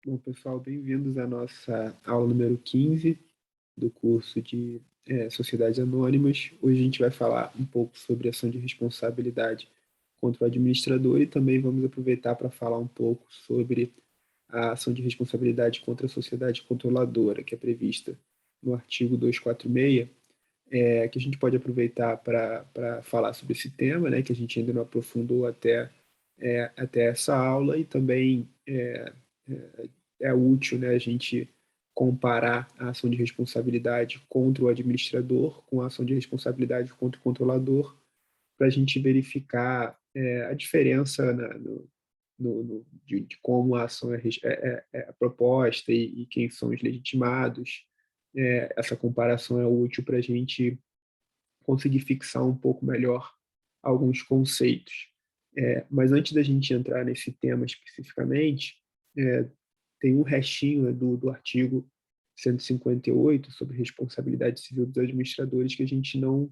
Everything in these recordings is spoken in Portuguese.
Bom, pessoal, bem-vindos à nossa aula número 15 do curso de Sociedades Anônimas. Hoje a gente vai falar um pouco sobre ação de responsabilidade contra o administrador e também vamos aproveitar para falar um pouco sobre a ação de responsabilidade contra a sociedade controladora, que é prevista no artigo 246, que a gente pode aproveitar para falar sobre esse tema, né, que a gente ainda não aprofundou até essa aula, e também é útil, né, a gente comparar a ação de responsabilidade contra o administrador com a ação de responsabilidade contra o controlador, para a gente verificar a diferença de como a ação é proposta e quem são os legitimados. Essa comparação é útil para a gente conseguir fixar um pouco melhor alguns conceitos. Mas antes da gente entrar nesse tema especificamente, é, tem um restinho, né, do artigo 158 sobre responsabilidade civil dos administradores que a gente não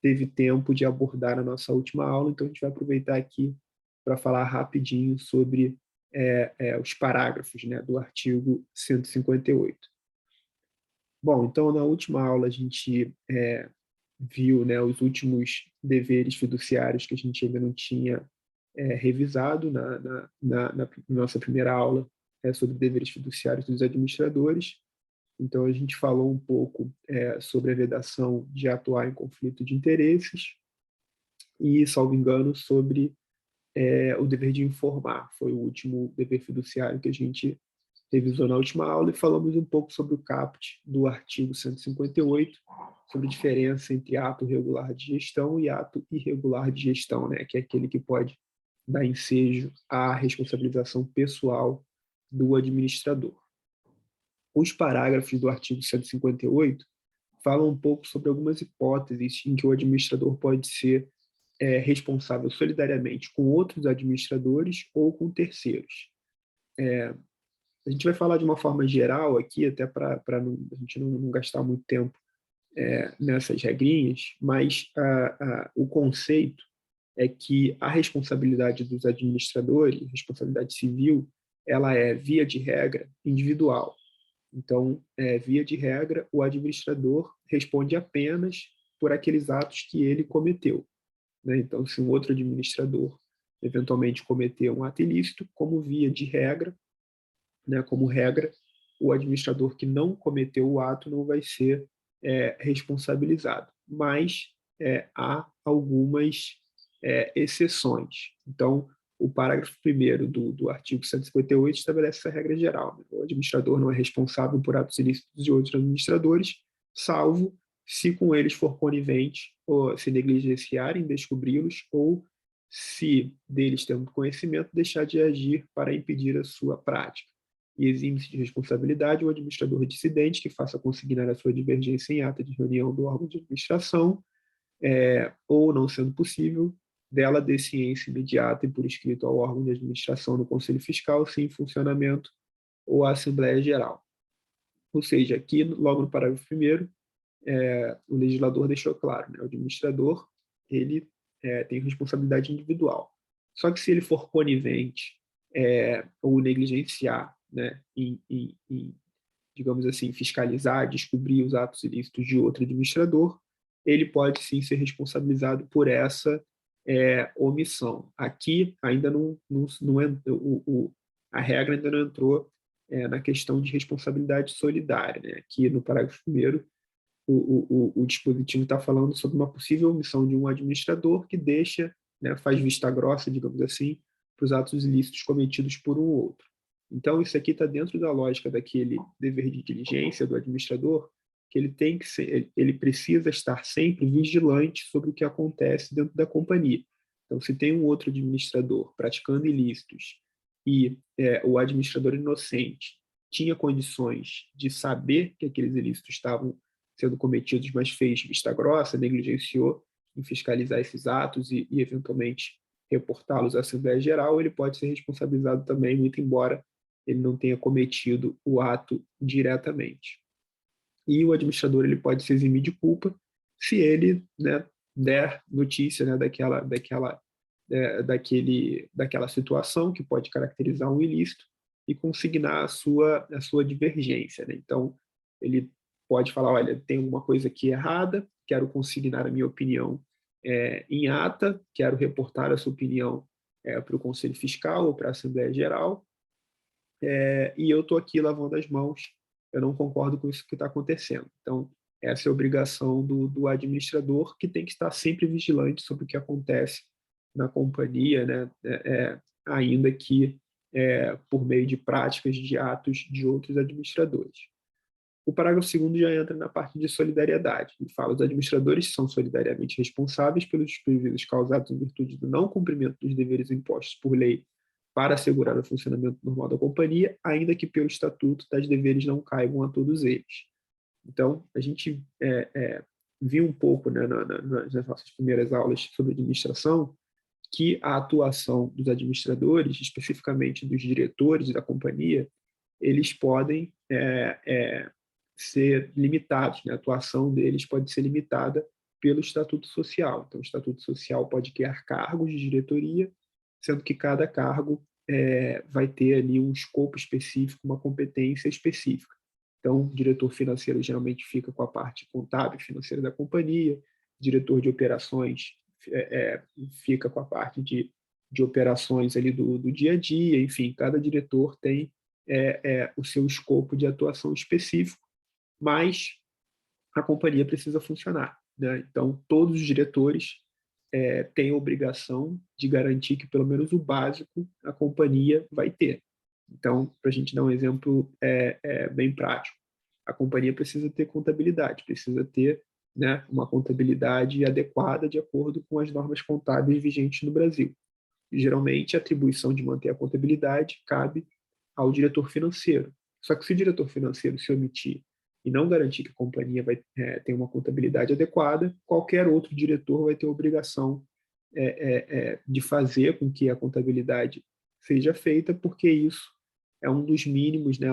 teve tempo de abordar na nossa última aula, então a gente vai aproveitar aqui para falar rapidinho sobre os parágrafos, né, do artigo 158. Bom, então na última aula a gente viu, né, os últimos deveres fiduciários que a gente ainda não tinha revisado na nossa primeira aula sobre deveres fiduciários dos administradores. Então, a gente falou um pouco sobre a vedação de atuar em conflito de interesses e, salvo engano, sobre o dever de informar. Foi o último dever fiduciário que a gente revisou na última aula e falamos um pouco sobre o caput do artigo 158, sobre a diferença entre ato regular de gestão e ato irregular de gestão, né, que é aquele que pode dar ensejo à responsabilização pessoal do administrador. Os parágrafos do artigo 158 falam um pouco sobre algumas hipóteses em que o administrador pode ser responsável solidariamente com outros administradores ou com terceiros. A gente vai falar de uma forma geral aqui, até para a gente não gastar muito tempo nessas regrinhas, mas o conceito é que a responsabilidade dos administradores, responsabilidade civil, ela é, via de regra, individual. Então, via de regra, o administrador responde apenas por aqueles atos que ele cometeu, né? Então, se um outro administrador eventualmente cometer um ato ilícito, como via de regra, né, como regra, o administrador que não cometeu o ato não vai ser responsabilizado. Mas há algumas exceções. Então, o parágrafo 1º do artigo 158 estabelece essa regra geral, né? O administrador não é responsável por atos ilícitos de outros administradores, salvo se com eles for conivente, ou se negligenciarem descobri-los, ou se deles tendo conhecimento, deixar de agir para impedir a sua prática. E exime-se de responsabilidade o administrador dissidente que faça consignar a sua divergência em ata de reunião do órgão de administração, ou, não sendo possível, dela dê ciência imediata e por escrito ao órgão de administração no Conselho Fiscal, se em funcionamento, ou à Assembleia Geral. Ou seja, aqui, logo no parágrafo 1º, o legislador deixou claro, né, o administrador ele tem responsabilidade individual. Só que se ele for conivente ou negligenciar, né, digamos assim, fiscalizar, descobrir os atos ilícitos de outro administrador, ele pode sim ser responsabilizado por essa omissão. Aqui ainda não a regra ainda não entrou na questão de responsabilidade solidária, né? Aqui no parágrafo 1º, o dispositivo está falando sobre uma possível omissão de um administrador que deixa, né, faz vista grossa, digamos assim, para os atos ilícitos cometidos por um ou outro. Então, isso aqui está dentro da lógica daquele dever de diligência do administrador, que ele tem que ser, ele precisa estar sempre vigilante sobre o que acontece dentro da companhia. Então, se tem um outro administrador praticando ilícitos e o administrador inocente tinha condições de saber que aqueles ilícitos estavam sendo cometidos, mas fez vista grossa, negligenciou em fiscalizar esses atos e eventualmente reportá-los à Assembleia Geral, ele pode ser responsabilizado também, muito embora ele não tenha cometido o ato diretamente. E o administrador ele pode se eximir de culpa se ele, né, der notícia, né, daquela situação que pode caracterizar um ilícito, e consignar a sua divergência, né? Então, ele pode falar, olha, tem alguma coisa aqui errada, quero consignar a minha opinião em ata, quero reportar essa opinião para o Conselho Fiscal ou para a Assembleia Geral, e eu estou aqui lavando as mãos, eu não concordo com isso que está acontecendo. Então, essa é a obrigação do administrador, que tem que estar sempre vigilante sobre o que acontece na companhia, né? Ainda que por meio de práticas, de atos de outros administradores. O parágrafo 2º já entra na parte de solidariedade. Ele fala: os administradores são solidariamente responsáveis pelos prejuízos causados em virtude do não cumprimento dos deveres impostos por lei para assegurar o funcionamento normal da companhia, ainda que pelo estatuto tais deveres não caibam a todos eles. Então, a gente viu um pouco, né, nas nossas primeiras aulas sobre administração, que a atuação dos administradores, especificamente dos diretores da companhia, eles podem ser limitados, né? A atuação deles pode ser limitada pelo Estatuto Social. Então, o Estatuto Social pode criar cargos de diretoria, sendo que cada cargo vai ter ali um escopo específico, uma competência específica. Então, o diretor financeiro geralmente fica com a parte contábil e financeira da companhia, diretor de operações fica com a parte de operações ali do dia a dia, enfim, cada diretor tem o seu escopo de atuação específico, mas a companhia precisa funcionar, né? Então, todos os diretores têm a obrigação de garantir que pelo menos o básico a companhia vai ter. Então, para a gente dar um exemplo bem prático, a companhia precisa ter contabilidade, precisa ter, né, uma contabilidade adequada de acordo com as normas contábeis vigentes no Brasil. E, geralmente, a atribuição de manter a contabilidade cabe ao diretor financeiro. Só que se o diretor financeiro se omitir e não garantir que a companhia vai ter uma contabilidade adequada, qualquer outro diretor vai ter a obrigação de fazer com que a contabilidade seja feita, porque isso é um dos mínimos, né,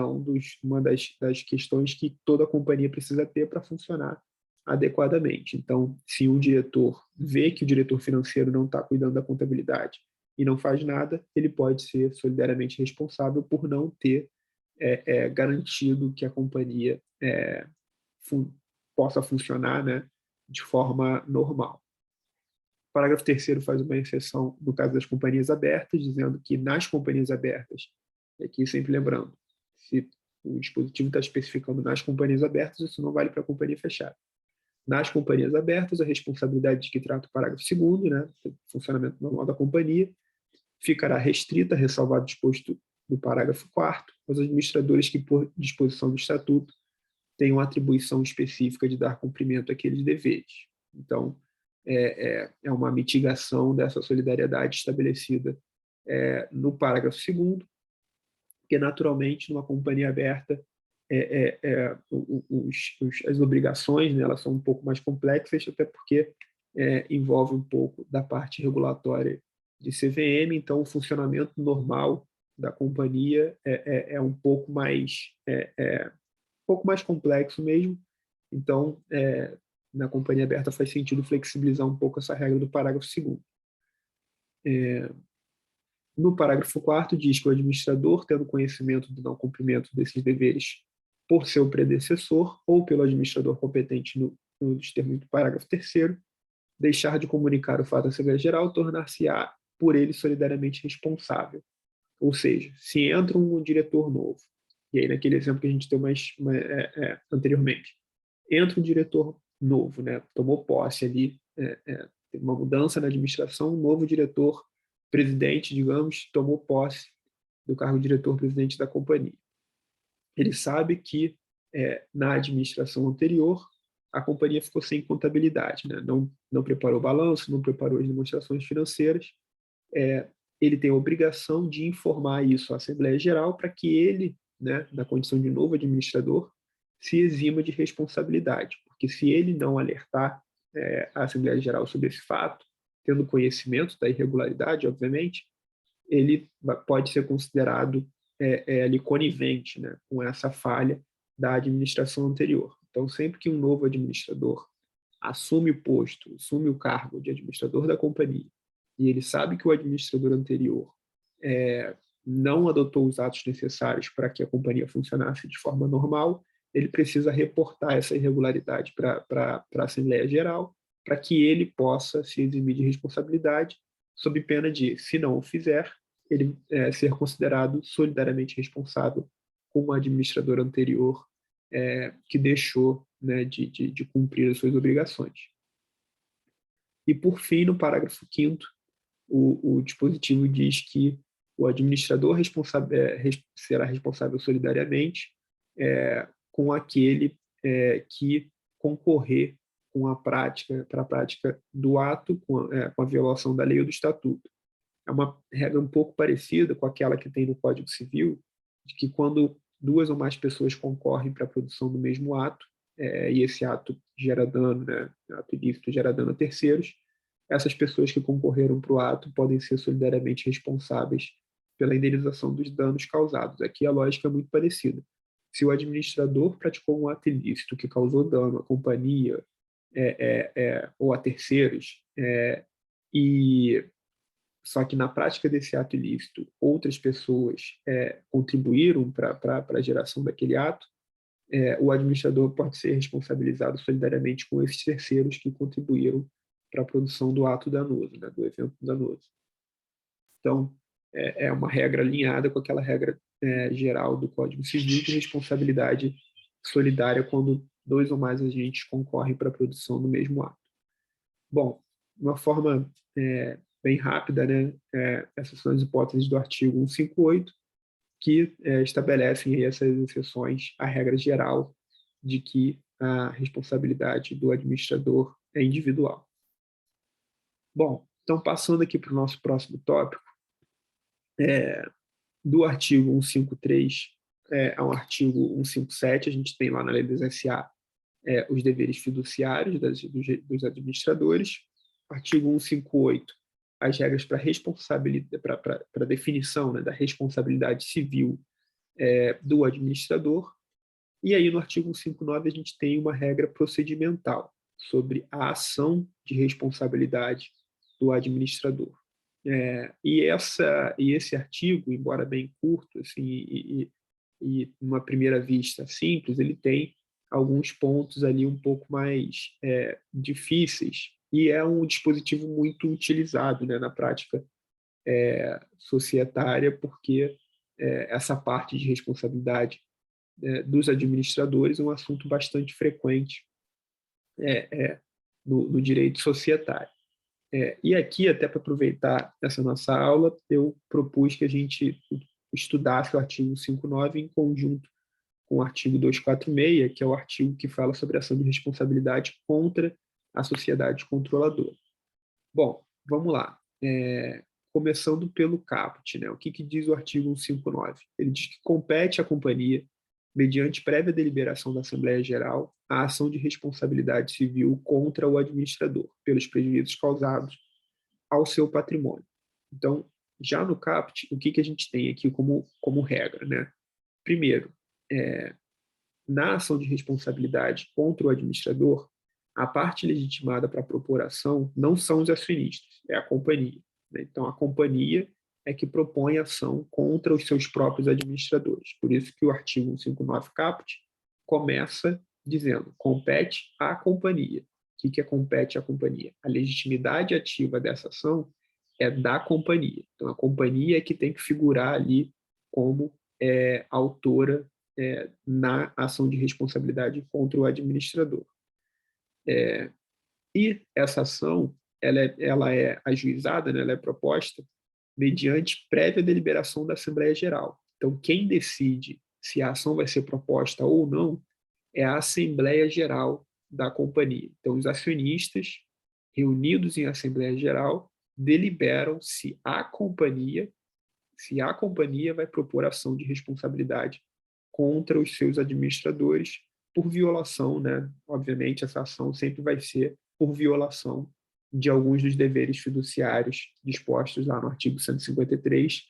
uma das questões que toda companhia precisa ter para funcionar adequadamente. Então, se um diretor vê que o diretor financeiro não está cuidando da contabilidade e não faz nada, ele pode ser solidariamente responsável por não ter garantido que a companhia possa funcionar, né, de forma normal. O parágrafo 3º faz uma exceção no caso das companhias abertas, dizendo que nas companhias abertas, aqui sempre lembrando, se o dispositivo está especificando nas companhias abertas, isso não vale para a companhia fechada. Nas companhias abertas, a responsabilidade de que trata o parágrafo 2º, né, funcionamento normal da companhia, ficará restrita, ressalvado o disposto do parágrafo 4º, aos administradores que, por disposição do Estatuto, tenham atribuição específica de dar cumprimento àqueles deveres. Então, é uma mitigação dessa solidariedade estabelecida no parágrafo 2º, porque, naturalmente, numa companhia aberta, as obrigações, né, elas são um pouco mais complexas, até porque envolve um pouco da parte regulatória de CVM, então o funcionamento normal da companhia é um pouco mais complexo mesmo. Então, na companhia aberta faz sentido flexibilizar um pouco essa regra do parágrafo 2º. No parágrafo 4º diz que o administrador, tendo conhecimento do não cumprimento desses deveres por seu predecessor ou pelo administrador competente nos termos do parágrafo 3º, deixar de comunicar o fato à Assembleia Geral, tornar-se-á por ele solidariamente responsável. Ou seja, se entra um diretor novo, e aí naquele exemplo que a gente deu anteriormente, entra um diretor novo, né, tomou posse ali, teve uma mudança na administração, um novo diretor presidente, digamos, tomou posse do cargo de diretor-presidente da companhia. Ele sabe que na administração anterior a companhia ficou sem contabilidade, né? Não preparou balanço, não preparou as demonstrações financeiras. Ele tem a obrigação de informar isso à Assembleia Geral para que ele, né, na condição de novo administrador, se exima de responsabilidade, porque se ele não alertar a Assembleia Geral sobre esse fato, tendo conhecimento da irregularidade, obviamente, ele pode ser considerado ali conivente, né, com essa falha da administração anterior. Então, sempre que um novo administrador assume o posto, assume o cargo de administrador da companhia, e ele sabe que o administrador anterior não adotou os atos necessários para que a companhia funcionasse de forma normal, ele precisa reportar essa irregularidade para a Assembleia Geral, para que ele possa se eximir de responsabilidade, sob pena de, se não o fizer, ele ser considerado solidariamente responsável com o administrador anterior que deixou, né, de cumprir as suas obrigações. E, por fim, no parágrafo 5º, o dispositivo diz que o administrador será responsável solidariamente com aquele que concorrer com a prática, para a prática do ato, com a violação da lei ou do estatuto. É uma regra um pouco parecida com aquela que tem no Código Civil, de que quando 2 ou mais pessoas concorrem para a produção do mesmo ato, e esse ato gera dano, né, ato ilícito gera dano a terceiros, essas pessoas que concorreram para o ato podem ser solidariamente responsáveis pela indenização dos danos causados. Aqui a lógica é muito parecida. Se o administrador praticou um ato ilícito que causou dano à companhia ou a terceiros, e só que na prática desse ato ilícito outras pessoas contribuíram para a geração daquele ato, o administrador pode ser responsabilizado solidariamente com esses terceiros que contribuíram para a produção do ato danoso, né, do evento danoso. Então, é uma regra alinhada com aquela regra geral do Código Civil de responsabilidade solidária quando 2 ou mais agentes concorrem para a produção do mesmo ato. Bom, de uma forma bem rápida, né, essas são as hipóteses do artigo 158, que estabelecem aí essas exceções à regra geral de que a responsabilidade do administrador é individual. Bom, então passando aqui para o nosso próximo tópico, do artigo 153 ao artigo 157, a gente tem lá na lei dos SA os deveres fiduciários dos administradores. Artigo 158, as regras para responsabilidade, para definição, né, da responsabilidade civil do administrador. E aí, no artigo 159, a gente tem uma regra procedimental sobre a ação de responsabilidade do administrador. E esse artigo, embora bem curto, assim, e numa primeira vista simples, ele tem alguns pontos ali um pouco mais difíceis, e é um dispositivo muito utilizado, né, na prática societária, porque essa parte de responsabilidade dos administradores é um assunto bastante frequente no direito societário. E aqui, até para aproveitar essa nossa aula, eu propus que a gente estudasse o artigo 159 em conjunto com o artigo 246, que é o artigo que fala sobre a ação de responsabilidade contra a sociedade controladora. Bom, vamos lá. Começando pelo caput, né? O que diz o artigo 159? Ele diz que compete à companhia, mediante prévia deliberação da Assembleia Geral, a ação de responsabilidade civil contra o administrador, pelos prejuízos causados ao seu patrimônio. Então, já no caput, o que a gente tem aqui como regra, né? Primeiro, na ação de responsabilidade contra o administrador, a parte legitimada para a propor ação não são os acionistas, é a companhia, né? Então, a companhia é que propõe ação contra os seus próprios administradores. Por isso que o artigo 159 caput começa dizendo: compete à companhia. O que compete à companhia? A legitimidade ativa dessa ação é da companhia. Então, a companhia é que tem que figurar ali como autora na ação de responsabilidade contra o administrador. E essa ação ela é ajuizada, né, ela é proposta mediante prévia deliberação da Assembleia Geral. Então, quem decide se a ação vai ser proposta ou não é a Assembleia Geral da companhia. Então, os acionistas, reunidos em Assembleia Geral, deliberam se a companhia vai propor ação de responsabilidade contra os seus administradores por violação, né? Obviamente, essa ação sempre vai ser por violação de alguns dos deveres fiduciários dispostos lá no artigo 153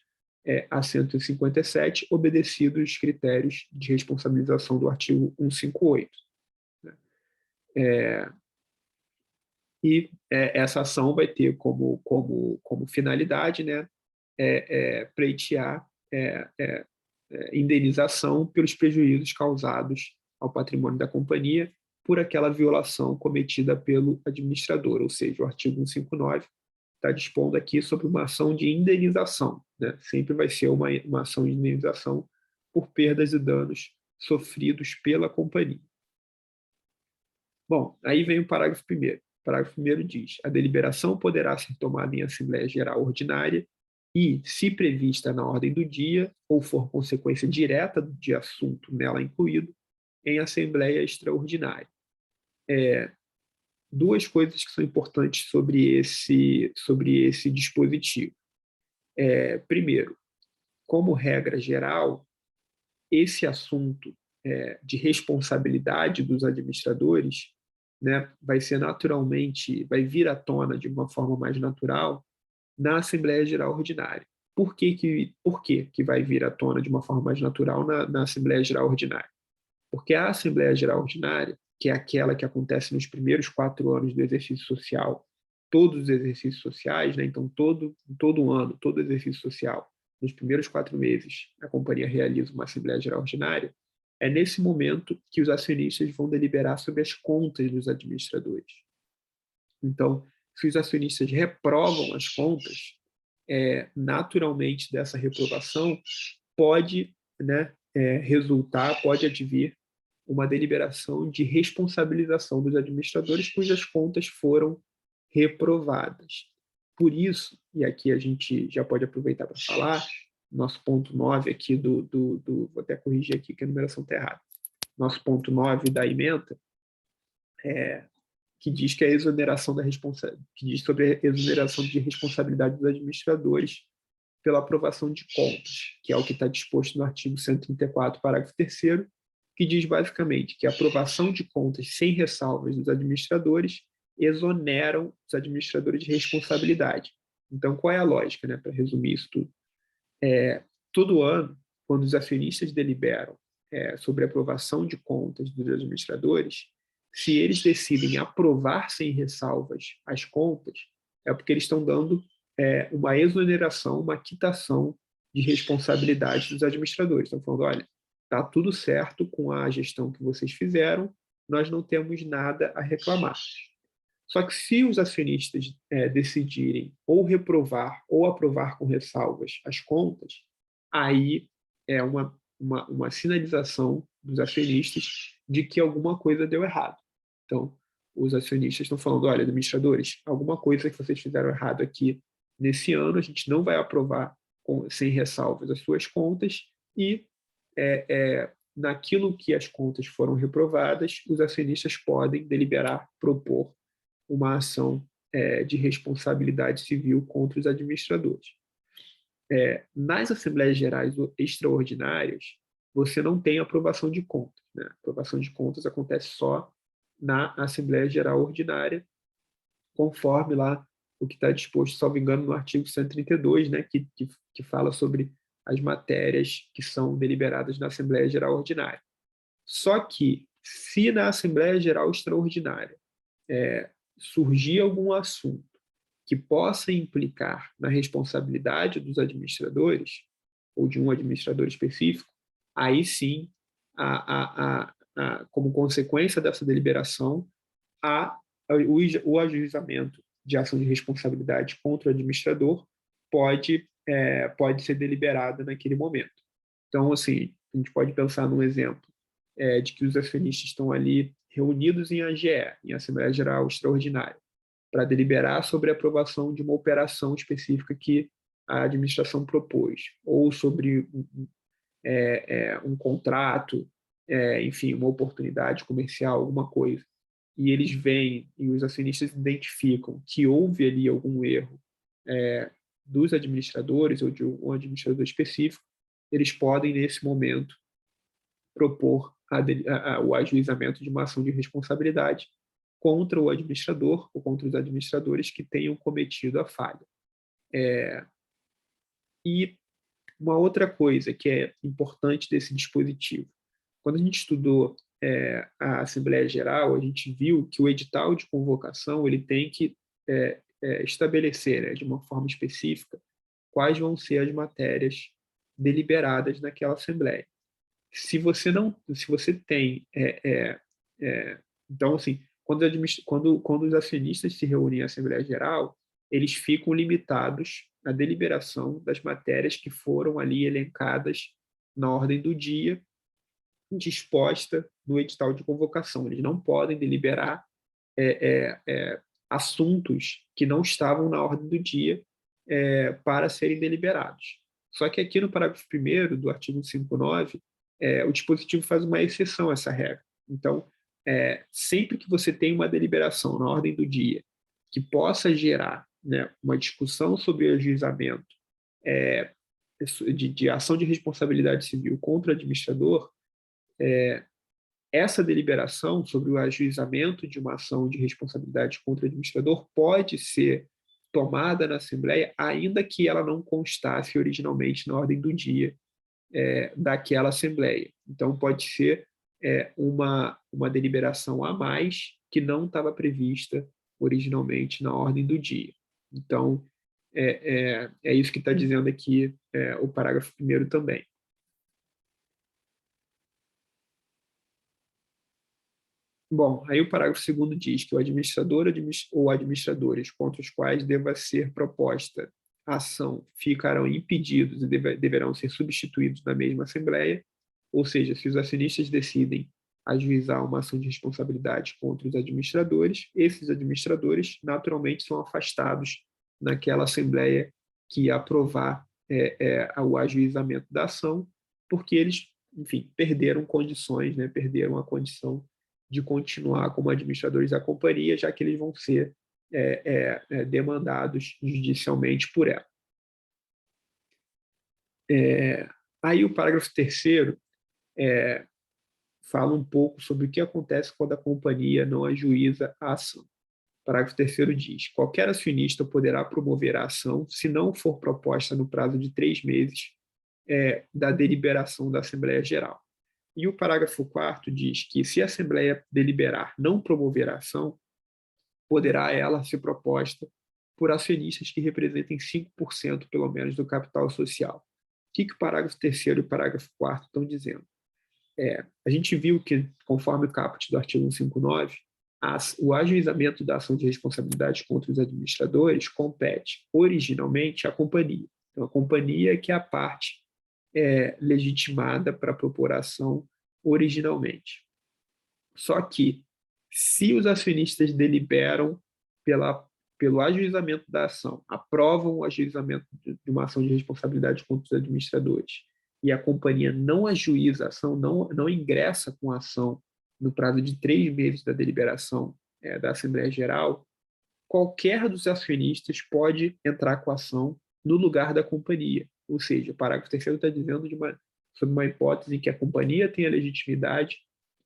a 157, obedecidos os critérios de responsabilização do artigo 158. E essa ação vai ter como finalidade, né, pleitear indenização pelos prejuízos causados ao patrimônio da companhia por aquela violação cometida pelo administrador, ou seja, o artigo 159 está dispondo aqui sobre uma ação de indenização, né? Sempre vai ser uma ação de indenização por perdas e danos sofridos pela companhia. Bom, aí vem o parágrafo 1º. O parágrafo 1º diz: a deliberação poderá ser tomada em Assembleia Geral Ordinária e, se prevista na ordem do dia, ou for consequência direta de assunto nela incluído, em Assembleia Extraordinária. Duas coisas que são importantes sobre esse dispositivo. Primeiro, como regra geral, esse assunto de responsabilidade dos administradores, né, vai vir à tona de uma forma mais natural na Assembleia Geral Ordinária. Por que vai vir à tona de uma forma mais natural na Assembleia Geral Ordinária? Porque a Assembleia Geral Ordinária, que é aquela que acontece nos primeiros 4 anos do exercício social, todos os exercícios sociais, né? Então, todo ano, todo exercício social, nos primeiros 4 meses, a companhia realiza uma Assembleia Geral Ordinária. É nesse momento que os acionistas vão deliberar sobre as contas dos administradores. Então, se os acionistas reprovam as contas, naturalmente dessa reprovação pode, né, pode advir uma deliberação de responsabilização dos administradores cujas contas foram reprovadas. Por isso, e aqui a gente já pode aproveitar para falar, nosso ponto 9 aqui vou até corrigir aqui que a numeração está errada, nosso ponto 9 da ementa, que diz que a exoneração que diz sobre a exoneração de responsabilidade dos administradores pela aprovação de contas, que é o que está disposto no artigo 134, parágrafo 3º, que diz basicamente que a aprovação de contas sem ressalvas dos administradores exoneram os administradores de responsabilidade. Então, qual é a lógica, né, para resumir isso tudo? Todo ano, quando os acionistas deliberam sobre a aprovação de contas dos administradores, se eles decidem aprovar sem ressalvas as contas, é porque eles estão dando uma exoneração, uma quitação de responsabilidade dos administradores. Estão falando, olha, está tudo certo com a gestão que vocês fizeram, nós não temos nada a reclamar. Só que se os acionistas decidirem ou reprovar ou aprovar com ressalvas as contas, aí é uma sinalização dos acionistas de que alguma coisa deu errado. Então, os acionistas estão falando, olha, administradores, alguma coisa que vocês fizeram errado aqui nesse ano, a gente não vai aprovar sem ressalvas as suas contas e naquilo que as contas foram reprovadas, os acionistas podem deliberar, propor uma ação de responsabilidade civil contra os administradores. Nas Assembleias Gerais Extraordinárias, você não tem aprovação de contas, né? A aprovação de contas acontece só na Assembleia Geral Ordinária, conforme lá o que está disposto, salvo engano, no artigo 132, né, que fala sobre as matérias que são deliberadas na Assembleia Geral Ordinária. Só que, se na Assembleia Geral Extraordinária surgir algum assunto que possa implicar na responsabilidade dos administradores, ou de um administrador específico, aí sim, como consequência dessa deliberação, o ajuizamento de ação de responsabilidade contra o administrador pode ser deliberado naquele momento. Então, assim, a gente pode pensar num exemplo de que os acionistas estão ali reunidos em AGE, em Assembleia Geral Extraordinária, para deliberar sobre a aprovação de uma operação específica que a administração propôs, ou sobre um contrato, enfim, uma oportunidade comercial, alguma coisa. E eles veem, e os acionistas identificam que houve ali algum erro dos administradores ou de um administrador específico, eles podem, nesse momento, propor o ajuizamento de uma ação de responsabilidade contra o administrador ou contra os administradores que tenham cometido a falha. E uma outra coisa que é importante desse dispositivo, quando a gente estudou a Assembleia Geral, a gente viu que o edital de convocação ele tem que estabelecer, né, de uma forma específica, quais vão ser as matérias deliberadas naquela assembleia. Se você tem, então assim, quando os acionistas se reúnem em Assembleia Geral, eles ficam limitados à deliberação das matérias que foram ali elencadas na ordem do dia, disposta no edital de convocação. Eles não podem deliberar assuntos que não estavam na ordem do dia para serem deliberados. Só que aqui no parágrafo 1º do artigo 59, o dispositivo faz uma exceção a essa regra. Então, sempre que você tem uma deliberação na ordem do dia que possa gerar, né, uma discussão sobre o ajuizamento de ação de responsabilidade civil contra o administrador, essa deliberação sobre o ajuizamento de uma ação de responsabilidade contra o administrador pode ser tomada na Assembleia, ainda que ela não constasse originalmente na ordem do dia daquela Assembleia. Então, pode ser uma deliberação a mais que não estava prevista originalmente na ordem do dia. Então, é isso que está dizendo aqui o parágrafo 1º também. Bom, aí o parágrafo 2º diz que o administrador ou administradores contra os quais deva ser proposta a ação ficarão impedidos e deverão ser substituídos na mesma Assembleia, ou seja, se os acionistas decidem ajuizar uma ação de responsabilidade contra os administradores, esses administradores naturalmente são afastados naquela Assembleia que aprovar o ajuizamento da ação, porque eles, enfim, perderam condições, né, perderam a condição de continuar como administradores da companhia, já que eles vão ser demandados judicialmente por ela. Aí o parágrafo 3º fala um pouco sobre o que acontece quando a companhia não ajuiza a ação. O parágrafo 3º diz: qualquer acionista poderá promover a ação se não for proposta no prazo de 3 meses da deliberação da Assembleia Geral. E o parágrafo 4º diz que, se a Assembleia deliberar não promover a ação, poderá ela ser proposta por acionistas que representem 5% pelo menos do capital social. O que o parágrafo 3º e o parágrafo 4º estão dizendo? A gente viu que, conforme o caput do artigo 159, o ajuizamento da ação de responsabilidade contra os administradores compete originalmente à companhia. Então, a companhia que é a parte legitimada para propor a ação originalmente. Só que, se os acionistas deliberam pelo ajuizamento da ação, aprovam o ajuizamento de uma ação de responsabilidade contra os administradores, e a companhia não ajuiza a ação, não ingressa com a ação no prazo de 3 meses da deliberação da Assembleia Geral, qualquer dos acionistas pode entrar com a ação no lugar da companhia. Ou seja, o parágrafo 3º está dizendo sobre uma hipótese em que a companhia tem a legitimidade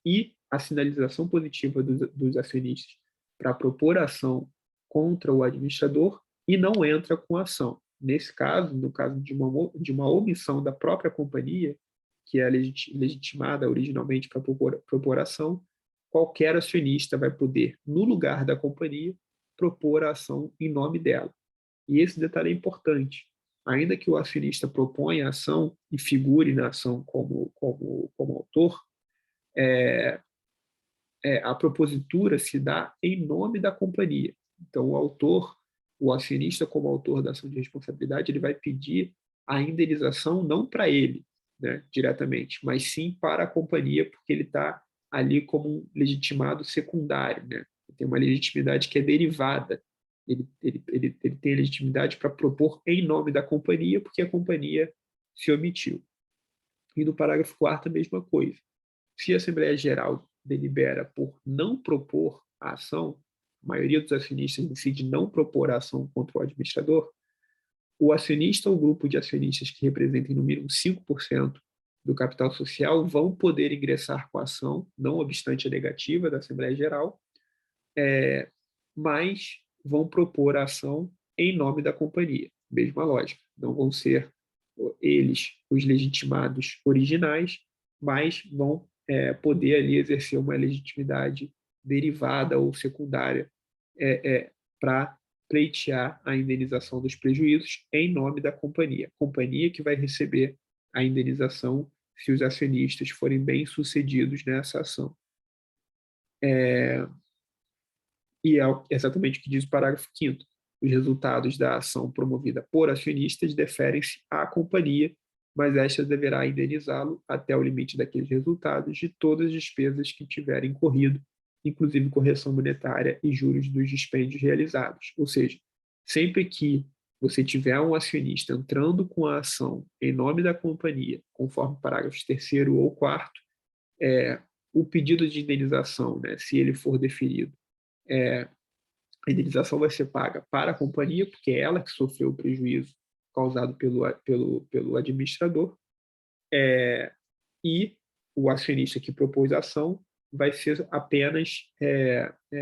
e a sinalização positiva dos acionistas para propor a ação contra o administrador e não entra com a ação. Nesse caso, no caso de uma omissão da própria companhia, que é legitimada originalmente para propor a ação, qualquer acionista vai poder, no lugar da companhia, propor a ação em nome dela. E esse detalhe é importante. Ainda que o acionista proponha a ação e figure na ação como autor, a propositura se dá em nome da companhia. Então, o acionista como autor da ação de responsabilidade, ele vai pedir a indenização não para ele, né, diretamente, mas sim para a companhia, porque ele está ali como um legitimado secundário, né? Tem uma legitimidade que é derivada. Ele tem legitimidade para propor em nome da companhia, porque a companhia se omitiu. E no parágrafo 4º, a mesma coisa. Se a Assembleia Geral delibera por não propor a ação, a maioria dos acionistas decide não propor a ação contra o administrador, o acionista ou grupo de acionistas que representem no mínimo 5% do capital social vão poder ingressar com a ação, não obstante a negativa da Assembleia Geral, mas vão propor a ação em nome da companhia. Mesma lógica. Não vão ser eles os legitimados originais, mas vão poder ali exercer uma legitimidade derivada ou secundária para pleitear a indenização dos prejuízos em nome da companhia. A companhia que vai receber a indenização se os acionistas forem bem-sucedidos nessa ação. E é exatamente o que diz o parágrafo 5º. Os resultados da ação promovida por acionistas deferem-se à companhia, mas esta deverá indenizá-lo até o limite daqueles resultados de todas as despesas que tiverem incorrido, inclusive correção monetária e juros dos dispêndios realizados. Ou seja, sempre que você tiver um acionista entrando com a ação em nome da companhia, conforme parágrafos 3º ou 4º, o pedido de indenização, né, se ele for deferido, a indenização vai ser paga para a companhia, porque é ela que sofreu o prejuízo causado pelo administrador, e o acionista que propôs a ação vai ser apenas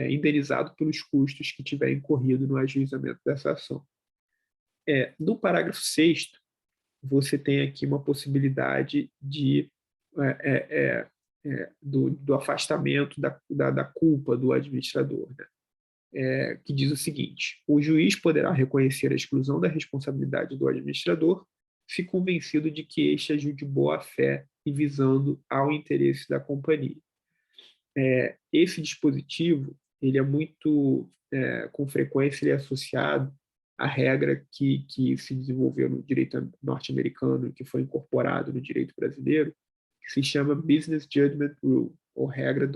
indenizado pelos custos que tiver incorrido no ajuizamento dessa ação. No parágrafo 6º, você tem aqui uma possibilidade do afastamento da culpa do administrador, né? Que diz o seguinte: o juiz poderá reconhecer a exclusão da responsabilidade do administrador se convencido de que este agiu de boa fé e visando ao interesse da companhia. Esse dispositivo, ele é muito, com frequência, ele é associado à regra que se desenvolveu no direito norte-americano, que foi incorporado no direito brasileiro, que se chama Business Judgment Rule, ou regra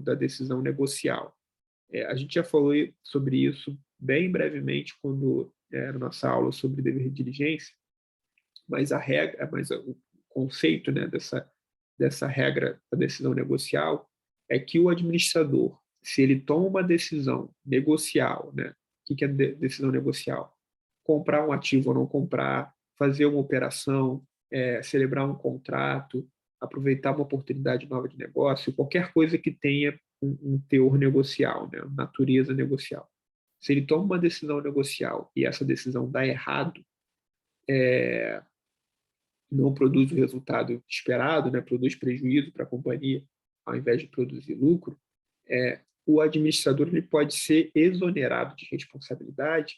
da decisão negocial. A gente já falou sobre isso bem brevemente quando era nossa aula sobre dever de diligência, mas o conceito, né, dessa regra da decisão negocial é que o administrador, se ele toma uma decisão negocial, né, o que é decisão negocial? Comprar um ativo ou não comprar, fazer uma operação, celebrar um contrato, aproveitar uma oportunidade nova de negócio, qualquer coisa que tenha um teor negocial, né, natureza negocial. Se ele toma uma decisão negocial e essa decisão dá errado, não produz o resultado esperado, né, produz prejuízo para a companhia, ao invés de produzir lucro, o administrador ele pode ser exonerado de responsabilidade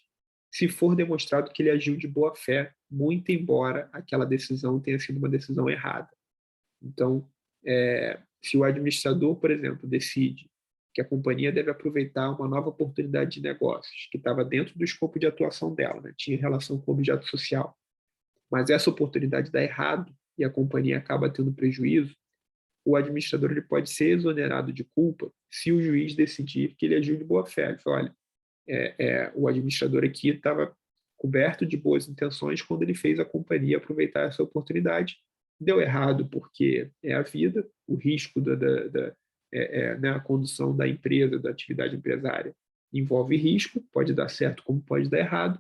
se for demonstrado que ele agiu de boa fé, muito embora aquela decisão tenha sido uma decisão errada. Então, se o administrador, por exemplo, decide que a companhia deve aproveitar uma nova oportunidade de negócios, que estava dentro do escopo de atuação dela, né, tinha relação com o objeto social, mas essa oportunidade dá errado e a companhia acaba tendo prejuízo, o administrador ele pode ser exonerado de culpa se o juiz decidir que ele agiu de boa fé. Ele fala, olha, o administrador aqui estava coberto de boas intenções quando ele fez a companhia aproveitar essa oportunidade. Deu errado porque é a vida, o risco né, a condução da empresa, da atividade empresária, envolve risco, pode dar certo como pode dar errado,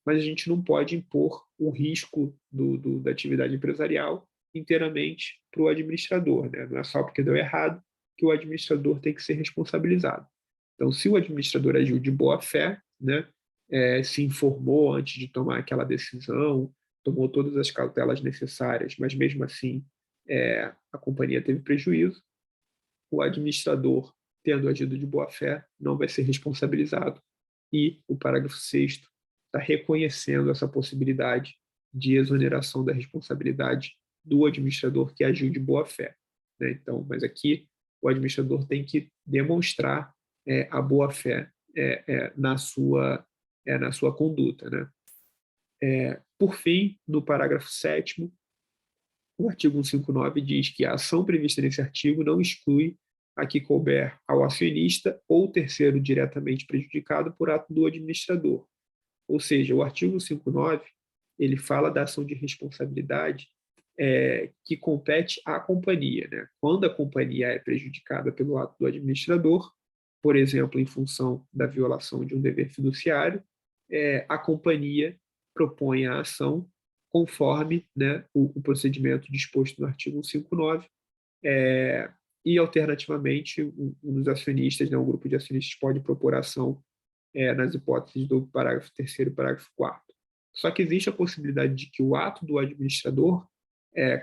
mas a gente não pode impor o risco da atividade empresarial inteiramente para o administrador, né? Não é só porque deu errado que o administrador tem que ser responsabilizado. Então, se o administrador agiu de boa fé, né, se informou antes de tomar aquela decisão, tomou todas as cautelas necessárias, mas mesmo assim a companhia teve prejuízo, o administrador, tendo agido de boa fé, não vai ser responsabilizado. E o parágrafo 6º está reconhecendo essa possibilidade de exoneração da responsabilidade do administrador que agiu de boa fé, né? Então, mas aqui o administrador tem que demonstrar a boa fé na sua conduta, né? Por fim, no parágrafo 7º, o artigo 159 diz que a ação prevista nesse artigo não exclui a que couber ao acionista ou terceiro diretamente prejudicado por ato do administrador. Ou seja, o artigo 159 ele fala da ação de responsabilidade que compete à companhia, né? Quando a companhia é prejudicada pelo ato do administrador, por exemplo, em função da violação de um dever fiduciário, a companhia propõe a ação conforme, né, o procedimento disposto no artigo 159, e, alternativamente, um dos acionistas, né, um grupo de acionistas pode propor ação nas hipóteses do parágrafo 3º e parágrafo 4º. Só que existe a possibilidade de que o ato do administrador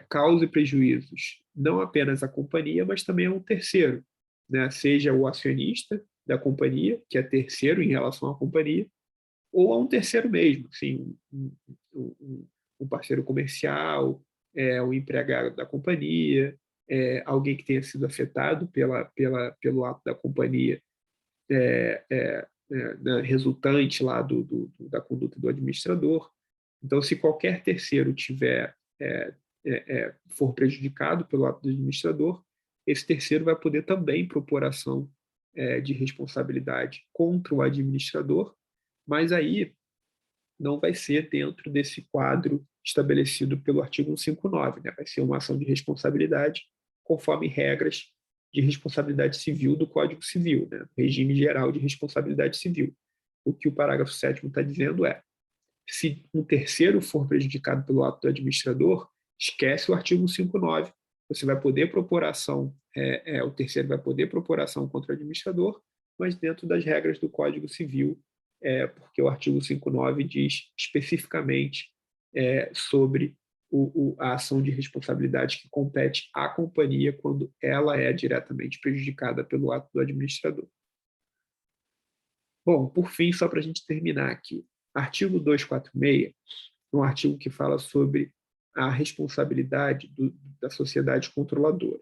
cause prejuízos não apenas à companhia, mas também a um terceiro, né? Seja o acionista da companhia, que é terceiro em relação à companhia, ou a um terceiro mesmo, assim, um parceiro comercial, um empregado da companhia, alguém que tenha sido afetado pelo ato da companhia, né, resultante lá da conduta do administrador. Então, se qualquer terceiro for prejudicado pelo ato do administrador, esse terceiro vai poder também propor ação de responsabilidade contra o administrador, mas aí não vai ser dentro desse quadro estabelecido pelo artigo 159, né? Vai ser uma ação de responsabilidade conforme regras de responsabilidade civil do Código Civil, né? Regime geral de responsabilidade civil. O que o parágrafo 7º está dizendo é: se um terceiro for prejudicado pelo ato do administrador, esquece o artigo 159, você vai poder propor ação, o terceiro vai poder propor ação contra o administrador, mas dentro das regras do Código Civil, porque o artigo 159 diz especificamente sobre a ação de responsabilidade que compete à companhia quando ela é diretamente prejudicada pelo ato do administrador. Bom, por fim, só para a gente terminar aqui, artigo 246 é um artigo que fala sobre a responsabilidade da sociedade controladora.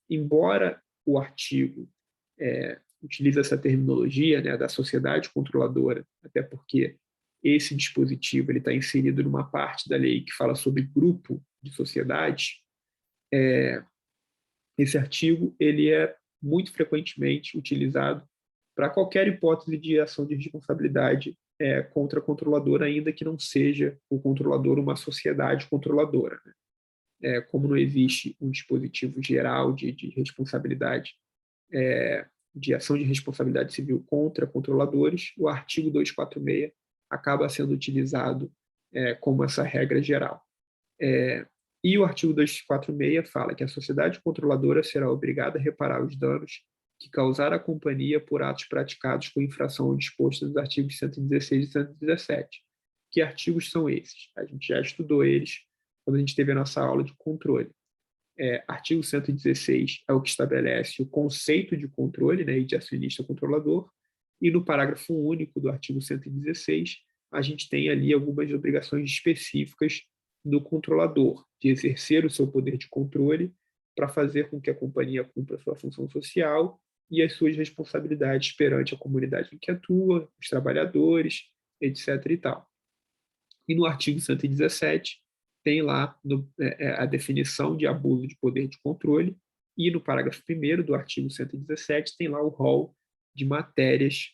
Embora o artigo utilize essa terminologia, né, da sociedade controladora, até porque esse dispositivo está inserido numa parte da lei que fala sobre grupo de sociedades, esse artigo ele é muito frequentemente utilizado para qualquer hipótese de ação de responsabilidade contra a controladora, ainda que não seja o controlador uma sociedade controladora, né? Como não existe um dispositivo geral de responsabilidade, de ação de responsabilidade civil contra controladores, o artigo 246 acaba sendo utilizado como essa regra geral. E o artigo 246 fala que a sociedade controladora será obrigada a reparar os danos que causar a companhia por atos praticados com infração ao disposto nos artigos 116 e 117. Que artigos são esses? A gente já estudou eles quando a gente teve a nossa aula de controle. Artigo 116 é o que estabelece o conceito de controle, né, e de acionista controlador, e no parágrafo único do artigo 116, a gente tem ali algumas obrigações específicas do controlador, de exercer o seu poder de controle para fazer com que a companhia cumpra a sua função social e as suas responsabilidades perante a comunidade em que atua, os trabalhadores, etc. e tal. E no artigo 117 tem lá a definição de abuso de poder de controle, e no parágrafo 1º do artigo 117 tem lá o rol de matérias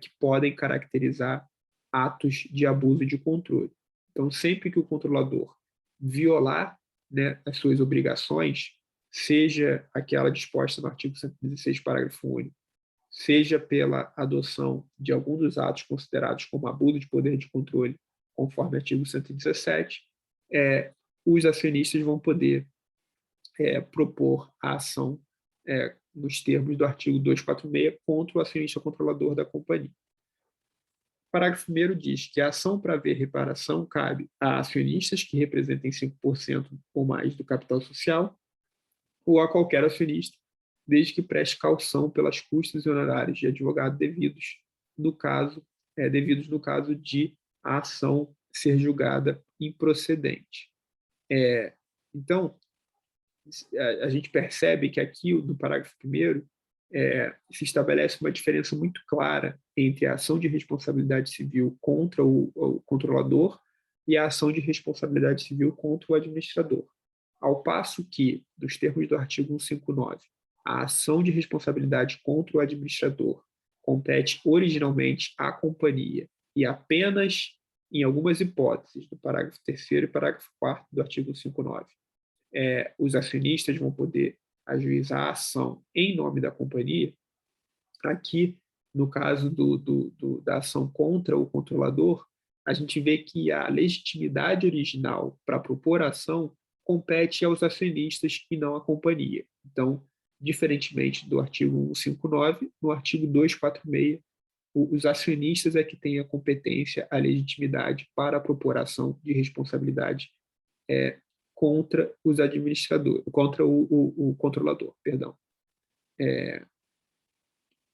que podem caracterizar atos de abuso de controle. Então, sempre que o controlador violar, né, as suas obrigações, seja aquela disposta no artigo 116, parágrafo único, seja pela adoção de algum dos atos considerados como abuso de poder de controle, conforme o artigo 117, os acionistas vão poder propor a ação nos termos do artigo 246 contra o acionista controlador da companhia. O parágrafo 1º diz que a ação para haver reparação cabe a acionistas que representem 5% ou mais do capital social ou a qualquer acionista, desde que preste caução pelas custas e honorários de advogado devidos no caso de a ação ser julgada improcedente. Então, a gente percebe que aqui, no parágrafo 1º, se estabelece uma diferença muito clara entre a ação de responsabilidade civil contra o controlador e a ação de responsabilidade civil contra o administrador. Ao passo que, nos termos do artigo 159, a ação de responsabilidade contra o administrador compete originalmente à companhia e apenas em algumas hipóteses, do parágrafo 3º e parágrafo 4º do artigo 159, os acionistas vão poder ajuizar a ação em nome da companhia. Aqui, no caso da ação contra o controlador, a gente vê que a legitimidade original para propor a ação compete aos acionistas e não à companhia. Então, diferentemente do artigo 159, no artigo 246, os acionistas é que têm a competência, a legitimidade para a propor ação de responsabilidade contra os administradores, contra o controlador, perdão.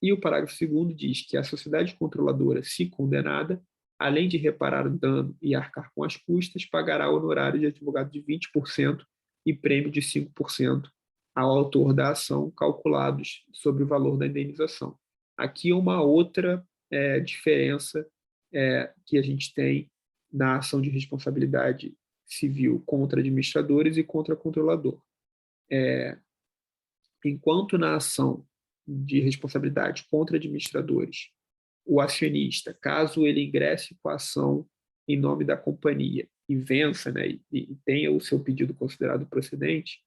E o parágrafo 2º diz que a sociedade controladora, se condenada, além de reparar o dano e arcar com as custas, pagará honorário de advogado de 20% e prêmio de 5% ao autor da ação, calculados sobre o valor da indenização. Aqui uma outra diferença que a gente tem na ação de responsabilidade civil contra administradores e contra controlador. Enquanto na ação de responsabilidade contra administradores, o acionista, caso ele ingresse com a ação em nome da companhia e vença, né, e tenha o seu pedido considerado procedente,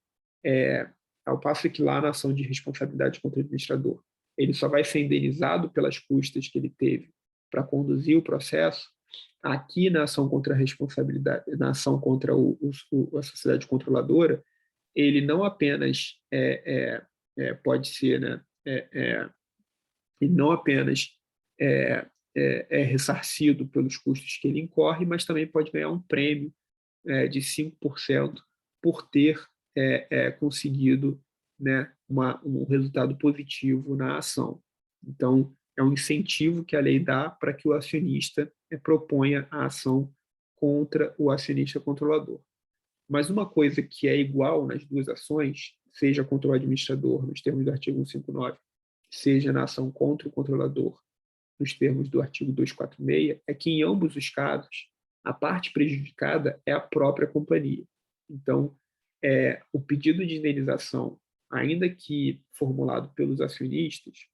ao passo que lá na ação de responsabilidade contra o administrador, ele só vai ser indenizado pelas custas que ele teve para conduzir o processo. Aqui na ação contra a responsabilidade, na ação contra a sociedade controladora, ele não apenas pode ser, né, e não apenas é ressarcido pelos custos que ele incorre, mas também pode ganhar um prêmio de 5% por ter conseguido, né, um resultado positivo na ação. Então, é um incentivo que a lei dá para que o acionista proponha a ação contra o acionista controlador. Mas uma coisa que é igual nas duas ações, seja contra o administrador, nos termos do artigo 159, seja na ação contra o controlador, nos termos do artigo 246, é que em ambos os casos, a parte prejudicada é a própria companhia. Então, o pedido de indenização, ainda que formulado pelos acionistas,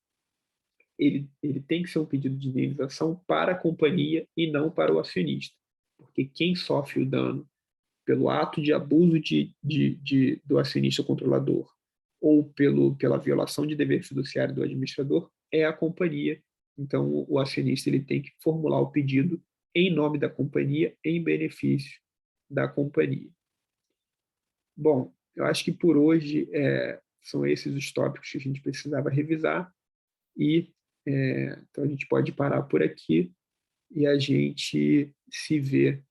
ele tem que ser um pedido de indenização para a companhia e não para o acionista, porque quem sofre o dano pelo ato de abuso do acionista controlador ou pela violação de dever fiduciário do administrador é a companhia. Então, o acionista ele tem que formular o pedido em nome da companhia, em benefício da companhia. Bom, eu acho que por hoje são esses os tópicos que a gente precisava revisar e então a gente pode parar por aqui e a gente se vê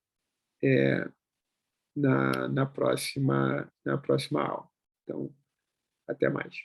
na próxima aula. Então, até mais.